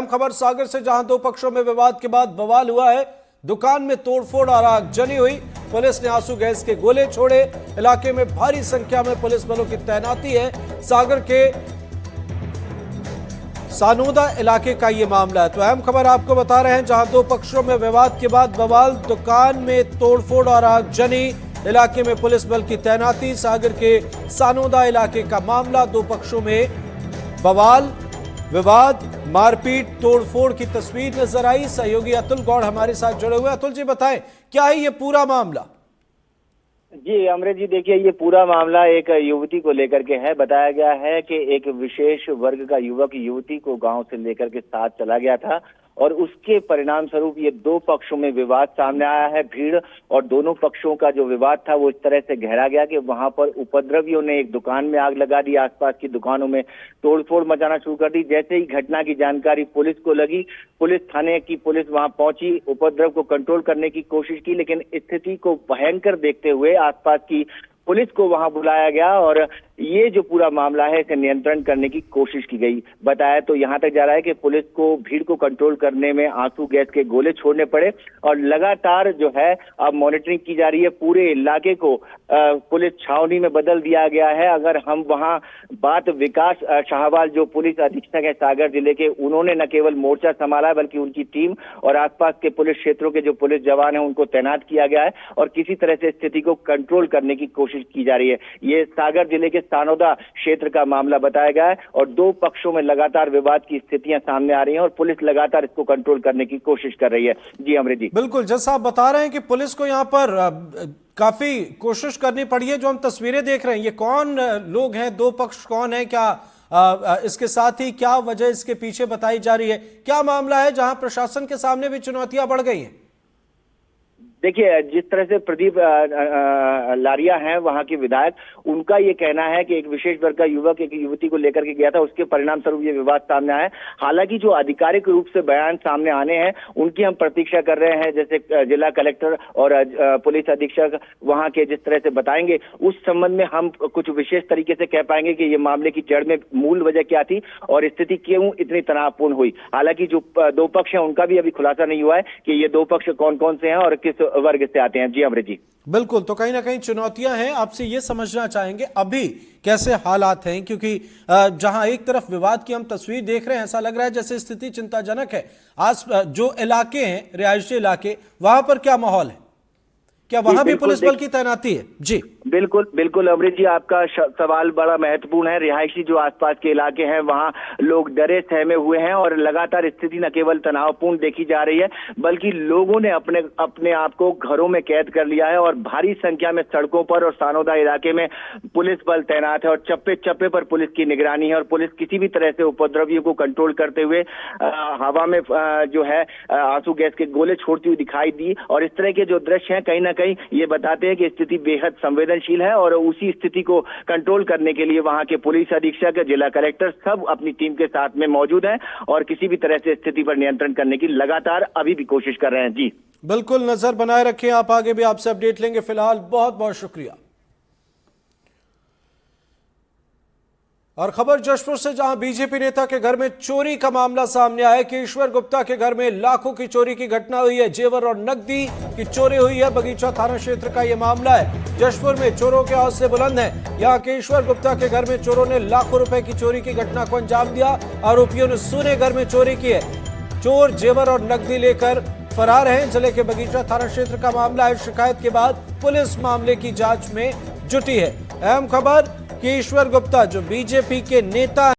खबर सागर से, जहां दो पक्षों में विवाद के बाद बवाल हुआ है। दुकान में तोड़फोड़ और आगजनी हुई। पुलिस ने आंसू गैस के गोले छोड़े। इलाके में भारी संख्या में पुलिस बलों की तैनाती है। सागर के सानोदा इलाके का ये मामला है। तो अहम खबर आपको बता रहे हैं, जहां दो पक्षों में विवाद के बाद बवाल, दुकान में तोड़फोड़ और आगजनी, इलाके में पुलिस बल की तैनाती। सागर के सानोदा इलाके का मामला, दो पक्षों में बवाल, विवाद, मारपीट, तोड़फोड़ की तस्वीर नजर आई। सहयोगी अतुल गौड़ हमारे साथ जुड़े हुए। अतुल जी, बताएं क्या है ये पूरा मामला? जी अमृत जी, देखिए ये पूरा मामला एक युवती को लेकर के है। बताया गया है कि एक विशेष वर्ग का युवक युवती को गांव से लेकर के साथ चला गया था और उसके परिणाम स्वरूप ये दो पक्षों में विवाद सामने आया है। भीड़ और दोनों पक्षों का जो विवाद था वो इस तरह से गहरा गया कि वहां पर उपद्रवियों ने एक दुकान में आग लगा दी, आसपास की दुकानों में तोड़फोड़ मचाना शुरू कर दी। जैसे ही घटना की जानकारी पुलिस को लगी, पुलिस थाने की पुलिस वहां पहुंची, उपद्रव को कंट्रोल करने की कोशिश की, लेकिन स्थिति को भयंकर देखते हुए आसपास की पुलिस को वहां बुलाया गया और ये जो पूरा मामला है इसे नियंत्रण करने की कोशिश की गई। बताया तो यहां तक जा रहा है कि पुलिस को भीड़ को कंट्रोल करने में आंसू गैस के गोले छोड़ने पड़े और लगातार जो है अब मॉनिटरिंग की जा रही है। पूरे इलाके को पुलिस छावनी में बदल दिया गया है। अगर हम वहां बात विकास शाहवाल जो पुलिस अधीक्षक है सागर जिले के, उन्होंने न केवल मोर्चा संभाला बल्कि उनकी टीम और आसपास के पुलिस क्षेत्रों के जो पुलिस जवान हैं उनको तैनात किया गया है और किसी तरह से स्थिति को कंट्रोल करने की कोशिश की जा रही है। ये सागर जिले के सानोदा क्षेत्र का मामला बताया गया है और दो पक्षों में लगातार विवाद की स्थितियां सामने आ रही हैं और पुलिस लगातार इसको कंट्रोल करने की कोशिश कर रही है। जी अमृत जी, बिल्कुल जैसा आप बता रहे हैं कि पुलिस को यहाँ पर काफी कोशिश करनी पड़ी है। जो हम तस्वीरें देख रहे हैं, ये कौन लोग हैं, दो पक्ष कौन है, क्या इसके साथ ही क्या वजह इसके पीछे बताई जा रही है? क्या मामला है जहां प्रशासन के सामने भी चुनौतियां बढ़ गई हैं? देखिए, जिस तरह से प्रदीप लारिया हैं वहां के विधायक, उनका ये कहना है कि एक विशेष वर्ग का युवक एक युवती को लेकर के गया था, उसके परिणाम स्वरूप ये विवाद सामने आया है। हालांकि जो आधिकारिक रूप से बयान सामने आने हैं उनकी हम प्रतीक्षा कर रहे हैं। जैसे जिला कलेक्टर और पुलिस अधीक्षक वहां के जिस तरह से बताएंगे, उस संबंध में हम कुछ विशेष तरीके से कह पाएंगे कि ये मामले की जड़ में मूल वजह क्या थी और स्थिति क्यों इतनी तनावपूर्ण हुई। हालांकि जो दो पक्ष हैं उनका भी अभी खुलासा नहीं हुआ है कि ये दो पक्ष कौन कौन से हैं और किस वर्ग से आते हैं। जी अमृत जी, बिल्कुल। तो कहीं ना कहीं चुनौतियां हैं। आपसे ये समझना चाहेंगे अभी कैसे हालात हैं, क्योंकि जहां एक तरफ विवाद की हम तस्वीर देख रहे हैं, ऐसा लग रहा है जैसे स्थिति चिंताजनक है। आज जो इलाके हैं, रिहायशी इलाके, वहां पर क्या माहौल है? क्या वहां भी पुलिस बल की तैनाती है? जी बिल्कुल बिल्कुल अमृत जी, आपका सवाल बड़ा महत्वपूर्ण है। रिहायशी जो आसपास के इलाके हैं वहां लोग डरे सहमे हुए हैं और लगातार स्थिति न केवल तनावपूर्ण देखी जा रही है बल्कि लोगों ने अपने आप को घरों में कैद कर लिया है और भारी संख्या में सड़कों पर और सानोदा इलाके में पुलिस बल तैनात है और चप्पे चप्पे पर पुलिस की निगरानी है और पुलिस किसी भी तरह से उपद्रवियों को कंट्रोल करते हुए हवा में जो है आंसू गैस के गोले छोड़ती हुई दिखाई दी। और इस तरह के जो दृश्य हैं कहीं ना कहीं ये बताते हैं कि स्थिति बेहद संवेदनशील है और उसी स्थिति को कंट्रोल करने के लिए वहां के पुलिस अधीक्षक, जिला कलेक्टर सब अपनी टीम के साथ में मौजूद हैं और किसी भी तरह से स्थिति पर नियंत्रण करने की लगातार अभी भी कोशिश कर रहे हैं। जी बिल्कुल, नजर बनाए रखें आप, आगे भी आपसे अपडेट लेंगे। फिलहाल बहुत बहुत शुक्रिया। और खबर जशपुर से, जहां बीजेपी नेता के घर में चोरी का मामला सामने आया कि ईश्वर गुप्ता के घर में लाखों की चोरी की घटना हुई है। जेवर और नकदी की चोरी हुई है। बगीचा थाना क्षेत्र का यह मामला है। जशपुर में चोरों के हौसले बुलंद हैं। यहां के ईश्वर गुप्ता के घर में चोरों ने लाखों रुपए की चोरी की घटना को अंजाम दिया। आरोपियों ने सूने घर में चोरी की है। चोर जेवर और नकदी लेकर फरार हैं। जिले के बगीचा थाना क्षेत्र का मामला है। शिकायत के बाद पुलिस मामले की जांच में जुटी है। अहम खबर कि ईश्वर गुप्ता जो बीजेपी के नेता